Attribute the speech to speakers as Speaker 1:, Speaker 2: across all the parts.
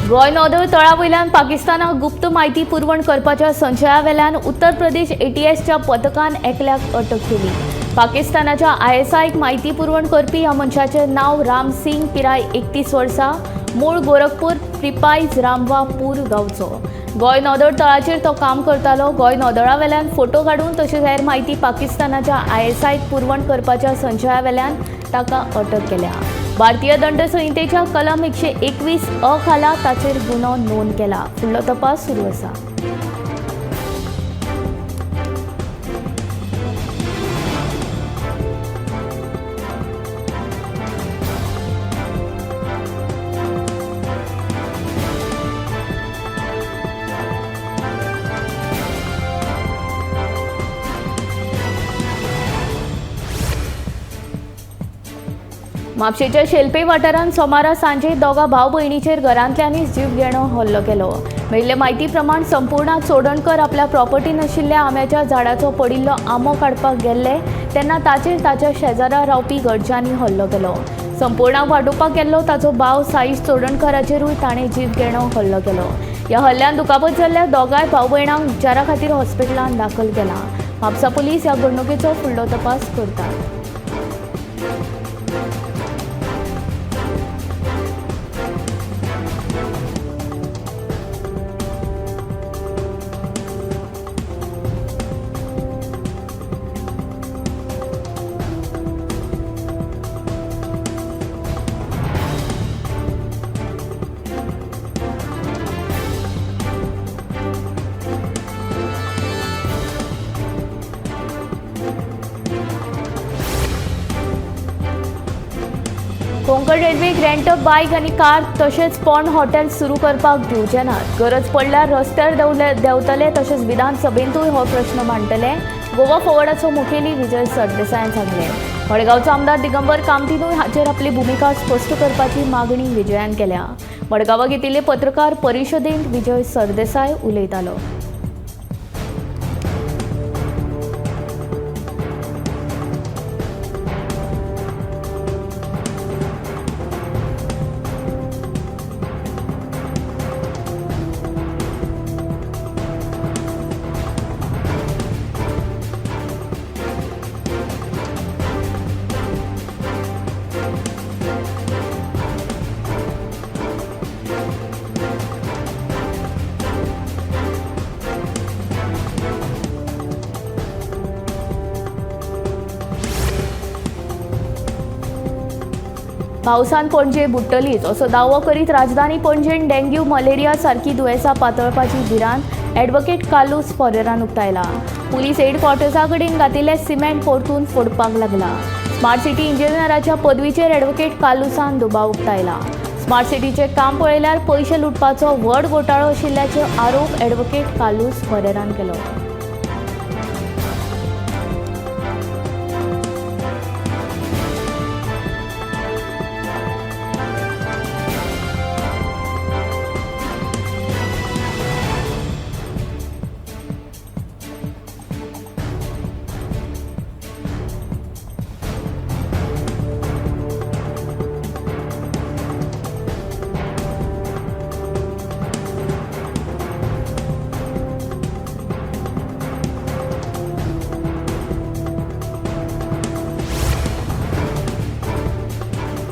Speaker 1: गोय नौदळ तळावयल्यान पाकिस्तानाक गुप्त म्हायती पुरवण करपाच्या संशयावेल्यान उत्तर प्रदेश एटीएसच्या पथकान एकल्याक अटक केली। पाकिस्तानाच्या ISIक म्हायती पुरवण करपी ह्या मनशाचे नाव राम सिंग पिराय 31 वर्सां, मूळ गोरखपूर प्रिपाईज रामवापूर गांवचो। गोय नौदळ तळाचेर तो काम करतालो। गोय नौदळावेल्यान फोटो काडून तशेंच हेर म्हायती पाकिस्तानाच्या ISIक पुरवण करपाच्या संशयावेल्यान ताका अटक केल्या। भारतीय दंड संहितेच्या कलम 121 खाला ताचेर गुन्हो नोंद केला। फुडलो तपास सुरू आसा। म्हापशेच्या शेल्पे वाठारांत सोमारा सांजे दोगा भाव भयणीचेर घरांतल्यानीच जीव घेणो हल्लो केलो। मेळिल्ले म्हायती प्रमाण संपूर्णाक चोडणकर आपल्या प्रॉपर्टीन आशिल्ल्या आंब्याच्या झाडाचो पडिल्लो आंबो काडपाक गेल्ले तेन्ना ताचेर ताच्या शेजारा रावपी घरच्यांनी हल्लो केलो। संपूर्णाक वाटोवपाक गेल्लो ताचो भाव साईश चोडणकराचेरूय ताणें जीव घेणो हल्लो केलो। ह्या हल्ल्यान दुखापत जाल्ल्या दोगांय भाव भयणांक उपचारा खातीर हॉस्पिटलांत दाखल केला। म्हापसा पुलीस ह्या घडणुकेचो फुडलो तपास करतात। कोंकण रेल्वेक रेंट बायक आनी कार तशेंच पोंड हॉटेल सुरू करपाक दिवचे नात। गरज पडल्यार रस्त्यार देंवतले तशेंच विधानसभेंतूय हो प्रश्न मांडटले। गोवा फॉवर्डाचो मुखेली विजय सरदेसायान सांगलें। मडगांवचो आमदार दिगंबर कामतीनूय हाचेर आपली भुमिका स्पश्ट करपाची मागणी विजयान केल्या। मडगांवां घेतिल्ले पत्रकार परिशदेंत विजय सरदेसाय उलयतालो। पावसान पणजे बुडटलीच असो दावो करीत राजधानी पणजेन डेंग्यू मलेरिया सारखी दुयेंसां पातळपाची भिरांत ॲडव्होकेट कालूस फॉरेरान उक्तायला। पुलीस हेडक्वॉर्टर्सा कडेन घातिल्ले सिमेंट परतून फोडपाक लागला। स्मार्ट सिटी इंजिनियराच्या पदवीचेर ॲडव्होकेट कालूसान दुबाव उक्तायला। स्मार्ट सिटीचे काम पळयल्यार पयशे लुटपाचो व्हड घोटाळो आशिल्ल्याचे आरोप ॲडव्होकेट कालूस फॉरेरान केलो।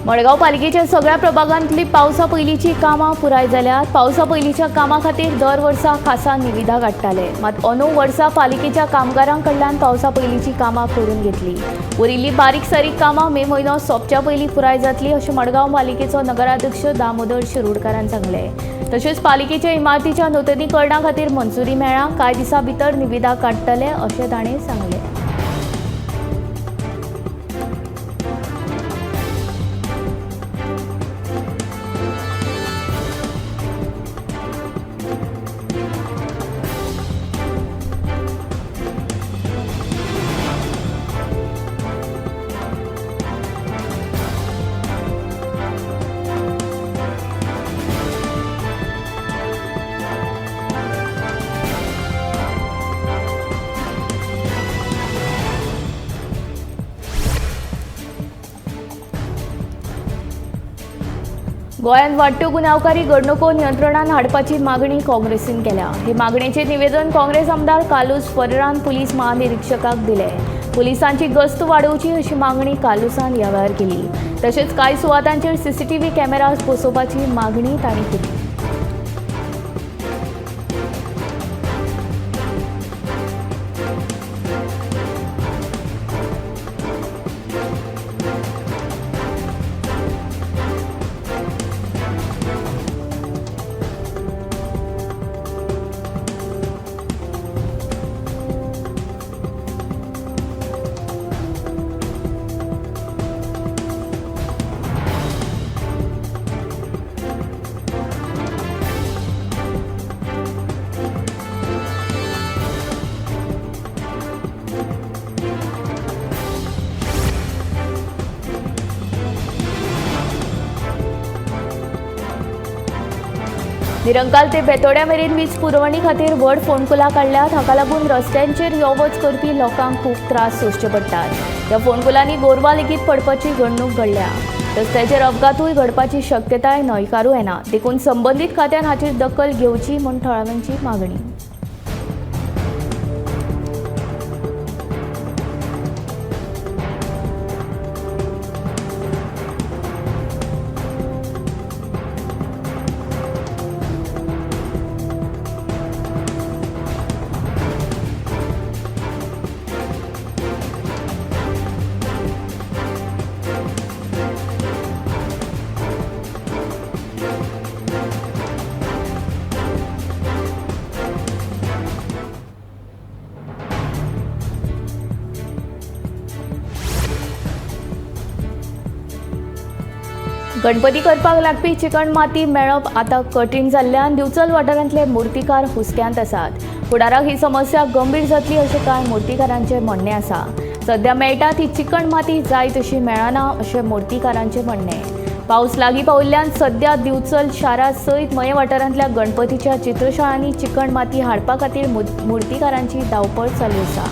Speaker 1: मडगांव पालिकेच्या सगळ्या प्रभागांतली पावसा पयलींची कामां पुराय जाल्यात। पावसा पयलींच्या कामां खातीर दर वर्सा खासा निविदा काडटाले, मात अंदू वर्सा पालिकेच्या कामगारां कडल्यान पावसा पयलींची कामां करून घेतली। उरिल्ली बारीक सारीक कामां मे म्हयनो सोंपच्या पयलीं पुराय जातली अशें मडगांव पालिकेचो नगराध्यक्ष दामोदर शिरोडकारान सांगलें। तशेंच पालिकेच्या इमारतीच्या नूतनीकरणा खातीर मंजुरी मेळ्ळा। कांय दिसां भितर निविदा काडटले अशें ताणें सांगलें। गोंयांत वाडट्यो गुन्यांवकारी घडणुको नियंत्रणात हाडपाची मागणी काँग्रेसीन केल्या। हे मागणेचे निवेदन काँग्रेस आमदार कालूस फर्रान पुलीस महानिरीक्षकाक दिले। पुलिसांची गस्त वाडोवची अशी मागणी कालूसान ह्या वेळार केली। तशेंच कांय सुवातांचेर सीसीटीव्ही कॅमेराज बसोवपाची मागणी तांणी केली। निरंकाल ते बेतोड्या मेरेन वीज पुरवणी खातीर व्हड फोंडकुलां काडल्यात। हाका लागून रस्त्यांचेर यो वच करपी लोकांक खूब त्रास सोंसचे पडटात। ह्या फोंडकुलांनी गोरवां लेगीत पडपाची घडणूक घडल्या। रस्त्याचेर अपघातूय घडपाची शक्यताय न्हयकारूं येना। देखून संबंदीत खात्यान हाचेर दखल घेवची म्हूण थळाव्यांची मागणी। गणपती करपाक लागपी चिकण माती मेळप आतां कठीण जाल्ल्यान दिवचल वाठारांतले मुर्तीकार हुसक्यांत आसात। फुडाराक ही समस्या गंभीर जातली अशें कांय मुर्तीकारांचें म्हणणें आसा। सध्या मेळटा ती चिकण माती जाय तशी मेळना अशें मुर्तीकारांचें म्हणणें। पावस लागीं पाविल्ल्यान सध्या दिवचल शारा सयत मये वाठारांतल्या गणपतीच्या चित्रशाळांनी चिकण माती हाडपा खातीर मुर्तीकारांची धांवपळ चालू आसा।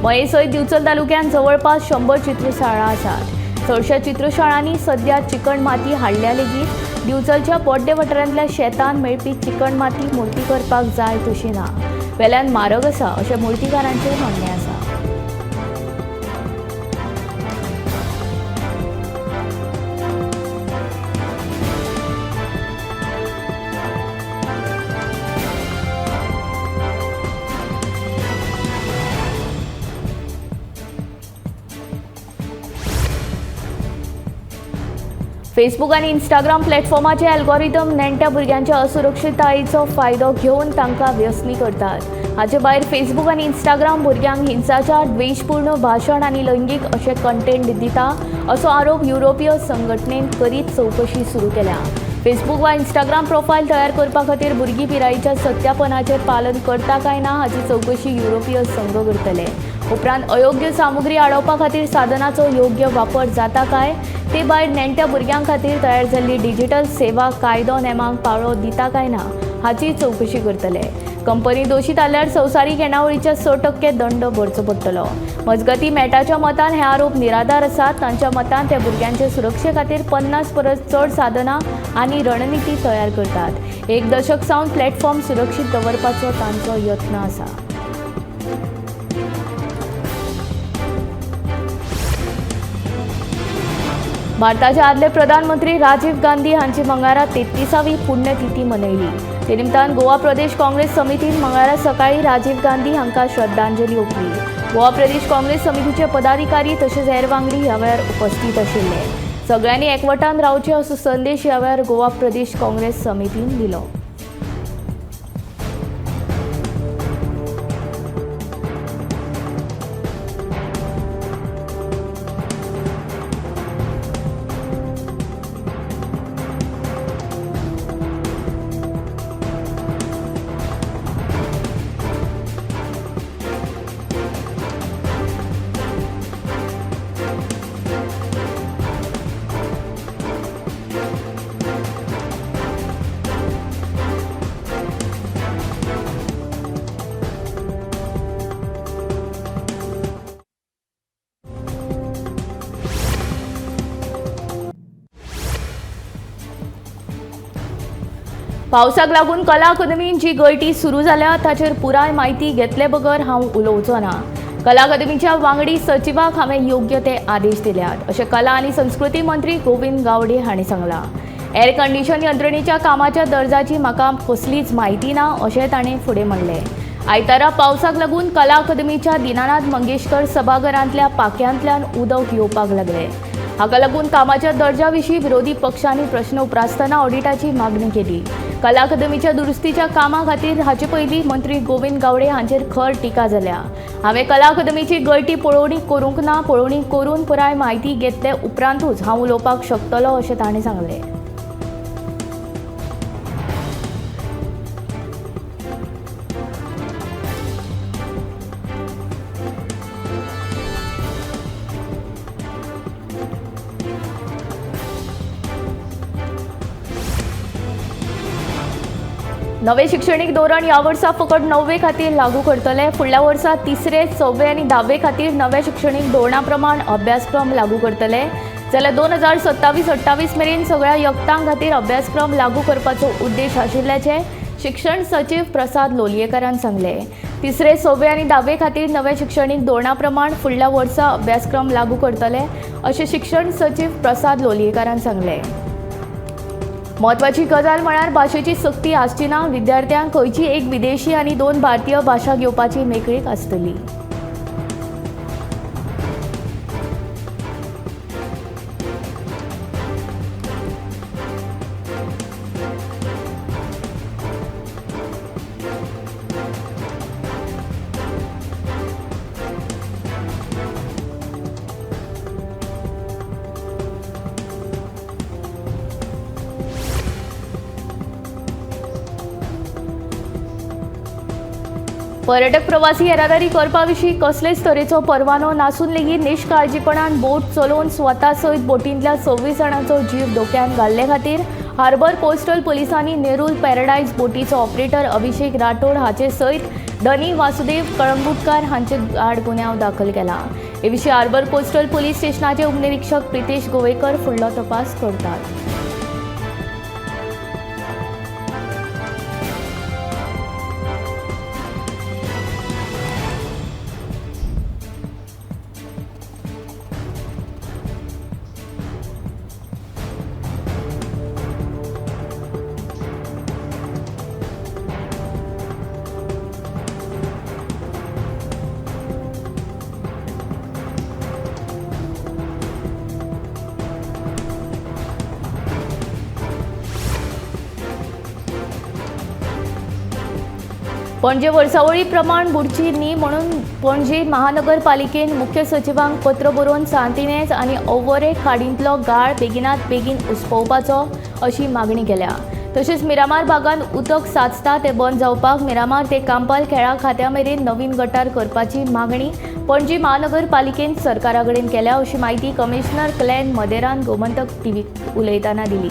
Speaker 1: मये सयत दिवचल तालुक्यांत जवळपास 100 चित्रशाळा आसात। चडशा चित्रशाळांनी सध्या चिकण माती हाडल्या लेगीत दिवचलच्या पोड्डे वाठारांतल्या शेतान मेळपी चिकण माती मुर्ती करपाक जाय तशी ना। वेल्यान म्हारग आसा अशें मुर्तीकारांचें म्हणणें आसा। फेसबुक आणि इंस्टाग्राम प्लॅटफॉर्माचे अल्गोरिदम नेणट्या भुरग्यांच्या असुरक्षिततायेचो फायदो घेवन तांकां व्यसनी करतात। हाचे भायर फेसबुक आणि इंस्टाग्राम भुरग्यांक हिंसाचार, द्वेषपूर्ण भाशण आणि लैंगीक अशे कंटेंट दिता असो आरोप युरोपीय संघटनेन करीत चौकशी सुरू केल्या। फेसबुक वा इंस्टाग्राम प्रोफायल तयार करपा खातीर भुरगीं पिरायेच्या सत्यापनाचें पालन करता काय ना हाची चौकशी युरोपीय संघ करतले। उपरांत अयोग्य सामुग्री आडोवपा खातीर साधनाचो योग्य वापर जाता काय ते भायर नेणट्या भुरग्यां खातीर तयार जाल्ली डिजिटल सेवा कायदो नेमांक पाळो दिता काय ना हाची चौकशी करतले। कंपनी दोशी जाल्यार संवसारीक येणावळीचे 100% दंड भरचो पडटलो। मजगती मेटाच्या मतान हे आरोप निराधार आसात। तांच्या मतान ते भुरग्यांचे सुरक्षे खातीर 50 परस चड साधनां आनी रणनीती तयार करतात। 1 दशक सावन प्लॅटफॉर्म सुरक्षीत दवरपाचो तांचो यत्न आसा। भारताचे आदले प्रधानमंत्री राजीव गांधी हांची मंगळारा 33वी पुण्यतिथी मनयली। ते निमतान गोवा प्रदेश काँग्रेस समितीन मंगळारा सकाळी राजीव गांधी हांकां श्रद्धांजली ओंपली। गोवा प्रदेश काँग्रेस समितीचे पदाधिकारी तशेंच हेर वांगडी ह्या वेळार उपस्थित आशिल्ले। सगळ्यांनी एकवटान रावचे असो संदेश ह्या वेळार गोवा प्रदेश काँग्रेस समितीन दिलो। पावसाक लागून कला अकादमीन जी गळटी सुरू जाल्या ताचेर पुराय म्हायती घेतले बगर हांव उलोवचो ना. कला अकादमीच्या वांगडी सचिवाक हांवें योग्य ते आदेश दिल्यात अशें कला आनी संस्कृती मंत्री गोविंद गावडे हांणी सांगलां. एअर कंडिशन यंत्रणेच्या कामाच्या दर्जाची म्हाका कसलीच म्हायती ना अशें ताणें फुडें म्हणलें. आयतारा पावसाक लागून कला अकादमीच्या दिनानाथ मंगेशकर सभाघरांतल्या पाक्यांतल्यान उदक येवपाक लागलें. हाका लागून कामाच्या दर्जा विशीं विरोधी पक्षांनी प्रश्न उपरासतना ऑडिटाची मागणी केली. कला अकादमीच्या दुरुस्तीच्या कामा खातीर हाचे पयलीं मंत्री गोविंद गावडे हांचेर खर टिका जाल्या. हांवें कला अकादमीची गळटी पळोवणी करूंक ना, पळोवणी करून पुराय म्हायती घेतले उपरांतूच हांव उलोवपाक शकतलों अशें ताणें सांगलें. नवे शिक्षणीक धोरण ह्या वर्सा फकत 9वे खातीर लागू करतले. फुडल्या वर्सा 3रे, 6वे आनी 10वे खातीर नव्या शिक्षणीक धोरणा प्रमाण अभ्यासक्रम लागू करतले. जाल्यार 2027-28 मेरेन सगळ्या यक्तांक खातीर अभ्यासक्रम लागू करपाचो उद्देश आशिल्ल्याचें शिक्षण सचिव प्रसाद लोलयेकारान सांगलें. 3रे, 6वे आनी 10वे खातीर नव्या शिक्षणीक धोरणा प्रमाण फुडल्या वर्सा अभ्यासक्रम लागू करतले अशें शिक्षण सचिव प्रसाद लोलयेकारान सांगलें. महत्वाची गजाल म्हळ्यार भाशेची सक्ती आसची ना. विद्यार्थ्यांक खंयची एक विदेशी आनी 2 भारतीय भाशा घेवपाची मेकळीक आसतली. पर्यटक प्रवासी येरादारी करपा विशीं कसलेच तरेचो परवानो नासून लेगीत निश्काळजीपणान बोट चलोवन स्वता सयत बोटींतल्या 26 जाणांचो जीव धोक्यात घाल्ले खातीर हार्बर कोस्टल पुलिसांनी नेरूल पॅराडायज बोटीचो ऑपरेटर अभिषेक राठोड हाचे सयत धनी वासुदेव कळंगुटकार हांचे आड गुन्यांव दाखल केला. हे विशीं हार्बर कोस्टल पुलीस स्टेशनाचे उपनिरीक्षक प्रितेश गोवेकर फुडलो तपास करतात. पणजे वर्सावळी प्रमाण बुडची न्ही म्हणून पणजी महानगरपालिकेन मुख्य सचिवांक पत्र बरोवन सांतिनेज आनी ओवरे खाडींतलो गाळ बेगिनात बेगीन उसपवपाचो अशी मागणी केल्या. तशेंच मिरामार भागांत उदक साचता ते बंद जावपाक मिरामार ते कांपाल खेळा खात्या मेरेन नवीन गटार करपाची मागणी पणजी महानगरपालिकेन सरकारा कडेन केल्या अशी माहिती कमिशनर क्लेन मदेरान गोमंतक टीव्हीक उलयतना दिली.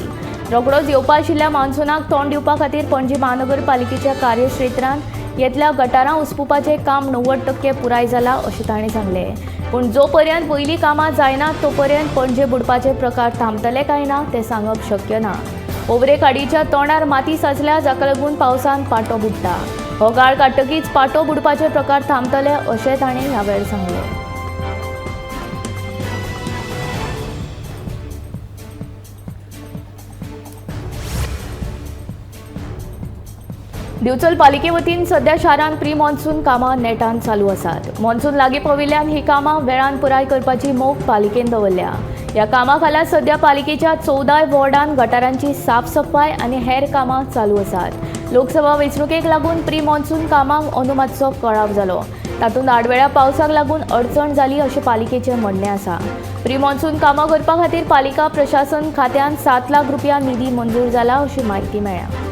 Speaker 1: रोखडोच येवपा आशिल्ल्या मान्सूनाक तोंड दिवपा खातीर पणजी महानगरपालिकेच्या कार्यक्षेत्रांत येतल्या गटारां उसपुपाचें काम 90% पुराय जाला अशें ताणें सांगलें. पूण जो पर्यंत वयलीं कामां जायनात तो पर्यंत पणजे बुडपाचे प्रकार थांबतले काय ना तें सांगप शक्य ना. ओवरे खाडीच्या तोंडार माती साचल्या जाका लागून पावसान पाटो बुडटा. हो गाळ काडटकीच पाटो बुडपाचे प्रकार थांबतले अशें ताणें ह्या वेळार सांगलें. दिवचल पालिके वतीन सध्या शारांत प्री मॉन्सून कामां नेटान चालू आसात. मॉन्सून लागीं पाविल्ल्यान ही कामां वेळान पुराय करपाची मोख पालिकेन दवरल्या. ह्या कामां खाला सध्या पालिकेच्या 14 वॉर्डांत गटारांची साफसफाई आनी हेर कामां चालू आसात. लोकसभा वेंचणुकेक लागून प्री मॉन्सून कामांक अंदू मातसो कळाव जालो. तातूंत आडवेळ्या पावसाक लागून अडचण जाली अशें पालिकेचें म्हणणें आसा. प्री मॉन्सून कामां करपा खातीर पालिका प्रशासन खात्यान 7 लाख रुपया निधी मंजूर जाला अशी माहिती मेळ्ळ्या.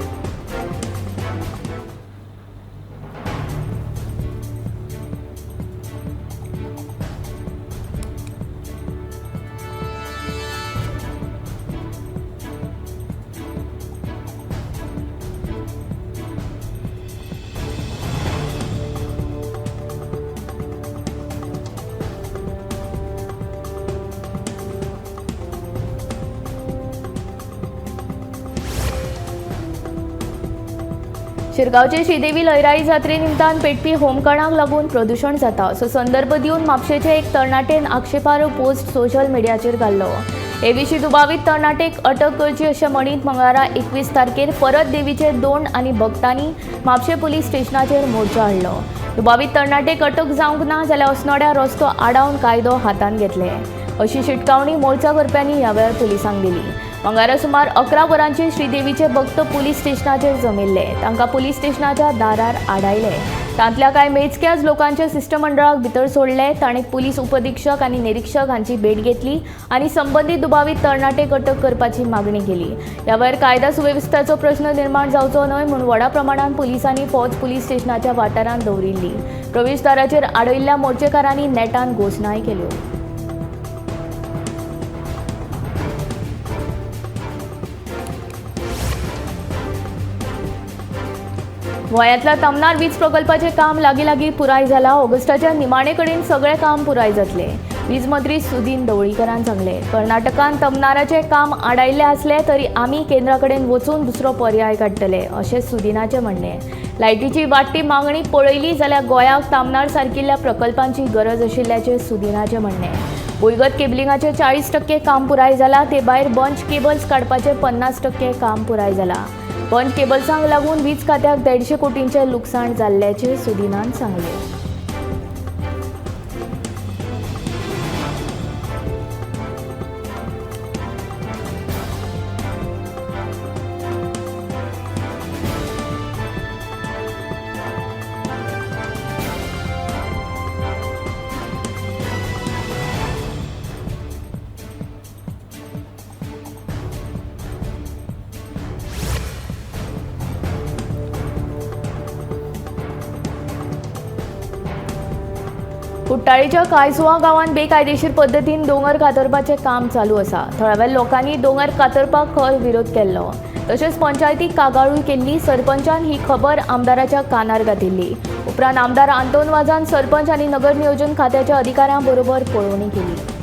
Speaker 1: शिरगांवचे श्रीदेवी लयराई जात्रे निमतान पेटपी होमकाणाक लागून प्रदूषण जाता असो संदर्भ दिवन म्हापशेचे एक तरणाटेन आक्षेपार्ह पोस्ट सोशल मिडियाचेर घाल्लो। हे विशीं दुबावीत तरणाटेक अटक करची अशें म्हणीत मंगळारा 21 तारखेर परत देवीचे दोंड आनी भक्तांनी म्हापशे पुलीस स्टेशनाचेर मोर्चा हाडलो। दुबावीत तरणाटेक अटक जावंक ना जाल्यार असनोड्या रस्तो आडावन कायदो हातांत घेतले अशी शिटकावणी मोर्चा करप्यांनी ह्या वेळार पुलिसांक दिली। मंगळारा सुमार 11 वरांचेर श्रीदेवीचे भक्त पुलीस स्टेशनाचेर जमिल्ले। तांकां पुलीस स्टेशनाच्या दारार आडायले। तांतल्या कांय मेजक्याच लोकांच्या शिष्टमंडळाक भितर सोडले। ताणें पुलीस उपअधीक्षक आनी निरीक्षक हांची भेट घेतली आनी संबंदीत दुबावीत तरणाटेक अटक करपाची मागणी केली। ह्या वेळार कायदा सुवेवस्थेचो प्रश्न निर्माण जावचो न्हय म्हूण व्हडा प्रमाणात पुलिसांनी फौज पुलीस स्टेशनाच्या वाठारांत दवरिल्ली। प्रवेशदाराचेर आडयल्ल्या मोर्चेकारांनी नेटान घोशणाय केल्यो। गोंयांतल्या तमनार वीज प्रकल्पाचे काम लागीं पुराय जाला। ऑगस्टाच्या निमाणे कडेन सगळें काम पुराय जातले। वीज मंत्री सुदीन ढवळीकरान सांगले। कर्नाटकान तमनाराचे काम आडायल्ले आसले तरी आमी केंद्रा कडेन वचून दुसरो पर्याय काडटले अशें सुदीनाचें म्हणणें। लायटीची वाडटी मागणी पळयली जाल्यार गोंयाक तमनार सारकिल्ल्या प्रकल्पांची गरज आशिल्ल्याचें सुदीनाचें म्हणणें। भुंयगत केबलिंगाचें 40% काम पुराय जाला। ते भायर बंच केबल्स काडपाचें 50% काम पुराय जाला। बंच केबल्सांक लागून वीज खात्याक 150 कोटींचें लुकसाण जाल्ल्याचें सुदीनान सांगलें। कुट्टाळीच्या कायसुवा गांवांत बेकायदेशीर पद्दतीन दोंगर कातरपाचें काम चालू आसा। थळाव्या लोकांनी दोंगर कातरपाक खर विरोध केल्लो। तशेंच पंचायतीक कागाळूय केल्ली। सरपंचान ही खबर आमदाराच्या कानार घातिल्ली। उपरांत आमदार आंतोन वाजान सरपंच आनी नगर नियोजन खात्याच्या अधिकाऱ्यां बरोबर पळोवणी केली।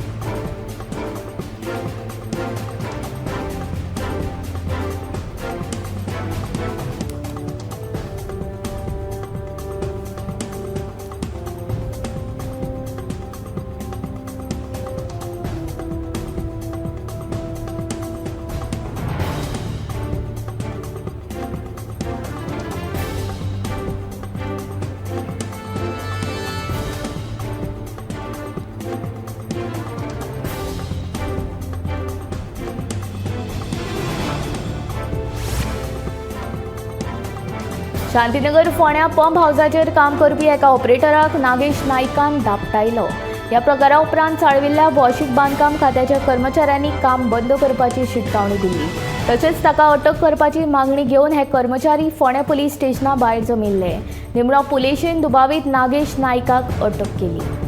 Speaker 1: शांतीनगर फोंड्या पंप हाऊसाचेर काम करपी एका ऑपरेटराक नागेश नायकान धापटायलो। ह्या प्रकारा उपरांत चाळविल्ल्या भौशीक बांदकाम खात्याच्या कर्मचाऱ्यांनी काम बंद करपाची शिटकावणी दिल्ली। तशेंच ताका अटक करपाची मागणी घेवन हे कर्मचारी फोंड्या पुलीस स्टेशना भायर जमिल्ले। निमणो पुलिशेन दुबावीत नागेश नायकाक अटक केली।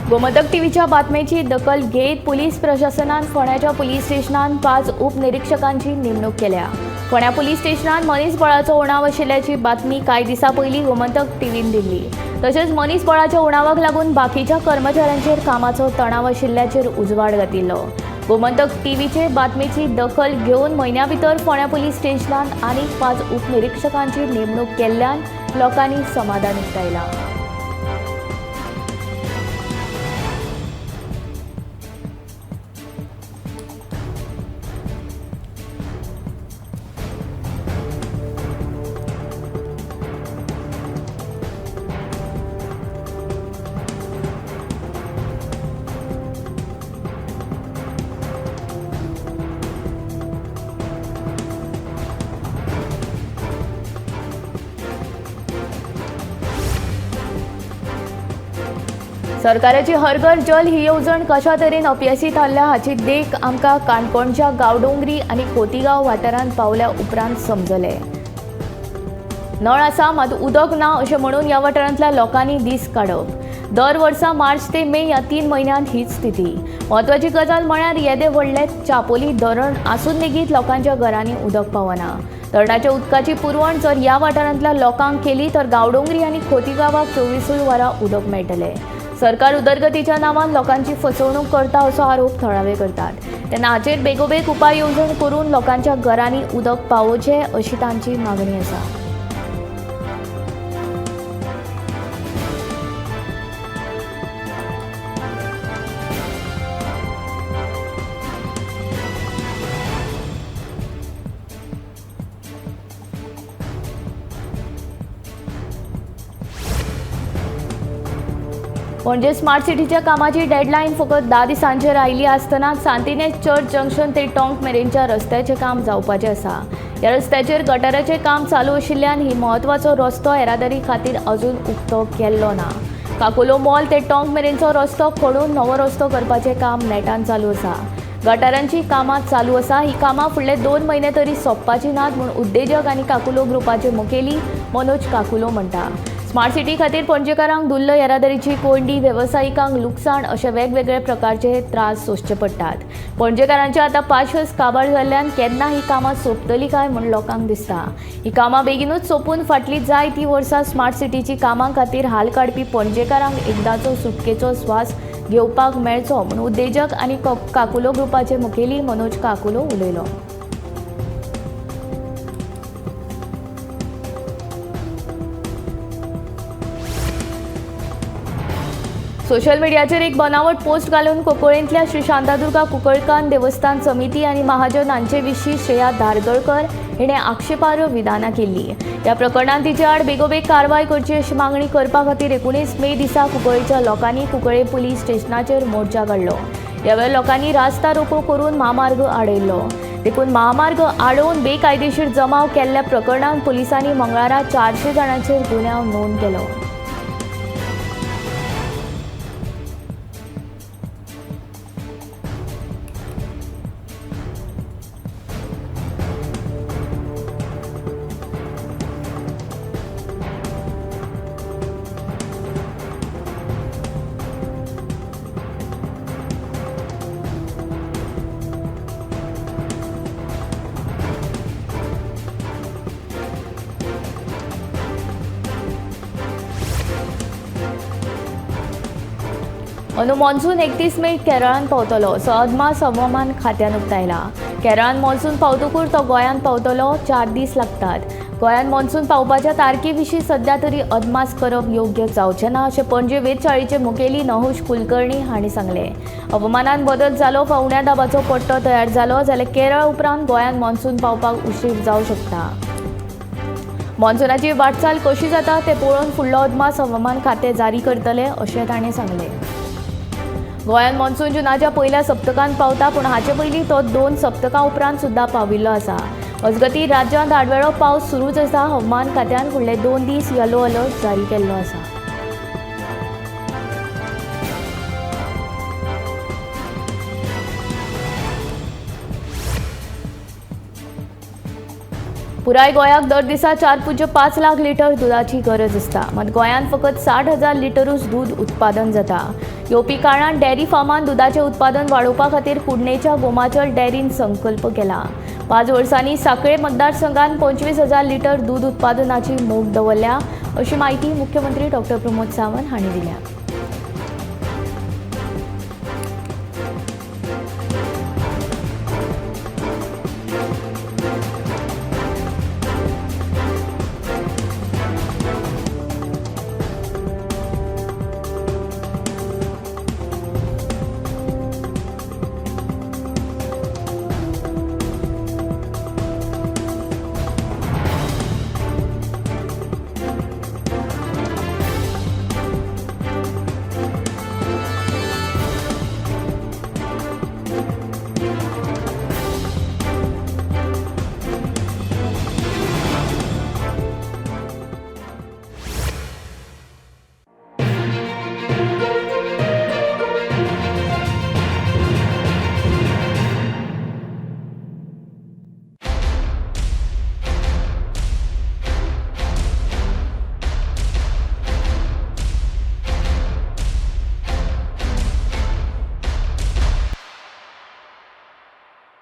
Speaker 1: गोमतक टीव्हीच्या बातमेची दखल घेत पोलीस प्रशासनान फोंड्याच्या पुलीस स्टेशनान 5 उपनिरीक्षकांची नेमणूक केल्या। फोंड्या पुलीस स्टेशनान मनीसबळाचो उणाव आशिल्ल्याची बातमी कांय दिसां पयलीं गोमतक टीव्हीन दिल्ली। तशेंच मनीसबळाच्या उणावाक लागून बाकीच्या कर्मचाऱ्यांचेर कामाचो तणाव आशिल्ल्याचेर उजवाड घातिल्लो। गोमतक टीव्हीचे बातमेची दखल घेवन म्हयन्या भितर फोंड्या पुलीस स्टेशनान आनीक 5 उपनिरीक्षकांची नेमणूक केल्ल्यान लोकांनी समाधान उक्तायलां। सरकाराची हर घर जल ही येवजण कशा तरेन अपयशी थारल्या हाची देख आमकां काणकोणच्या गांवडोंगरी आनी खोतीगांव वाठारांत पावल्या उपरांत समजलें. नळ आसा मात उदक ना अशें म्हणून ह्या वाठारांतल्या लोकांनी दीस काडप. दर वर्सा मार्च ते मे ह्या 3 म्हयन्यांत हीच स्थिती. म्हत्वाची गजाल म्हळ्यार येदे व्हडले चापोली धरण आसून लेगीत लोकांच्या घरांनी उदक पावना. धरणाच्या उदकाची पुरवण जर ह्या वाठारांतल्या लोकांक केली तर गांवडोंगरी आनी खोतीगांवाक 24 वरां उदक मेळटलें. सरकार उदरगतीच्या नांवान लोकांची फसवणूक करता असो आरोप थळावे करतात. तेन्ना हाचेर बेगोबेग उपाय येवजण करून लोकांच्या घरांनी उदक पावोवचें अशी तांची मागणी आसा. पणजे स्मार्ट सिटीच्या कामाची डेडलाईन फकत 10 दिसांचेर आयिल्ली आसतना सांतिनेज चर्च जंक्शन ते टोंक मेरेनच्या रस्त्याचें काम जावपाचें आसा. ह्या रस्त्याचेर गटाराचें काम चालू आशिल्ल्यान ही म्हत्वाचो रस्तो येरादारी खातीर अजून उक्तो केल्लो ना. काकोलो मॉल ते टोंक मेरेनचो रस्तो खोडून नवो रस्तो करपाचें काम नेटान चालू आसा. गटारांची कामां चालू आसा. ही कामां फुडले 2 म्हयने तरी सोंपपाची नात म्हूण उद्देजक आनी काकुलो ग्रुपाचे मुखेली मनोज काकुलो म्हणटा. स्मार्ट सिटी खातीर पणजेकारांक दुल्ल येरादारीची कोंडी, वेवसायिकांक लुकसाण अशे वेगवेगळे प्रकारचे त्रास सोंसचे पडटात. पणजेकारांचे आतां पाशस काबार जाल्ल्यान केन्ना ही कामां सोंपतली काय म्हूण लोकांक दिसता. ही कामां बेगीनूच सोंपून फाटलीं जायतीं वर्सां स्मार्ट सिटीची कामां खातीर हाल काडपी पणजेकारांक एकदाचो सुटकेचो स्वास घेवपाक मेळचो म्हूण उद्देजक आनी काकुलो ग्रुपाचे मुखेली मनोज काकुलो उलयलो. सोशल मिडियाचेर एक बनावट पोस्ट घालून कोंकळेंतल्या श्री शांतादुर्गा कुंकळकान देवस्थान समिती आनी महाजन हांचे विशीं श्रेया धारगळकर हिणें आक्षेपार्ह विधानां केल्ली. ह्या प्रकरणांत तिचे आड बेगोबेग कारवाय करची अशी मागणी करपा खातीर 19 मे दिसा कुंकळेच्या लोकांनी कुंकळे पुलीस स्टेशनाचेर मोर्चा काडलो. ह्या वेळार लोकांनी रास्ता रोको करून महामार्ग आडयल्लो. देखून महामार्ग आडोवन बेकायदेशीर जमाव केल्ल्या प्रकरणांत पुलिसांनी मंगळारा 400 जाणांचेर गुन्यांव नोंद केलो. अंदू मॉन्सून 31 मे केरळान पावतलो असो अदमास हवामान खात्यान उक्तायला. केरळान मॉन्सून पावतकूर तो गोंयांत पावतलो 4 दीस लागतात. गोंयांत मॉन्सून पावपाच्या तारखे विशीं सध्या तरी अदमास करप योग्य जावचें ना अशें पणजे वेधशाळेचे मुखेली नहुष कुलकर्णी हांणी सांगलें. हवामानांत बदल जालो वा उण्या दाबाचो पट्टो तयार जालो जाल्यार केरळ उपरांत गोंयांत मॉन्सून पावपाक उशीर जावंक शकता. मॉन्सूनाची वाटचाल कशी जाता तें पळोवन फुडलो अदमास हवामान खातें जारी करतले अशें ताणें सांगलें. गोंयांत मॉन्सून जुनाच्या पयल्या सप्तकांत पावता पूण हाचे पयलीं तो 2 सप्तकां उपरांत सुद्दां पाविल्लो आसा. अजगती राज्यांत आडवेळो पावस सुरूच आसा. हवामान खात्यान फुडले 2 दीस येलो अलर्ट जारी केल्लो आसा. पुराय गोंयाक दर दिसा 4.5 लाख लिटर दुधाची गरज आसता. मात गोंयांत फकत 60,000 लिटरूच दूद उत्पादन जाता. येवपी काळांत डेअरी फार्मान दुधाचें उत्पादन वाडोवपा खातीर कुडणेच्या गोमाचल डेअरीन संकल्प केला. 5 वर्सांनी सांखळे मतदारसंघात 25,000 लिटर दूद उत्पादनाची मोख दवरल्या अशी माहिती मुख्यमंत्री डॉ. प्रमोद सावंत हांणी दिल्या.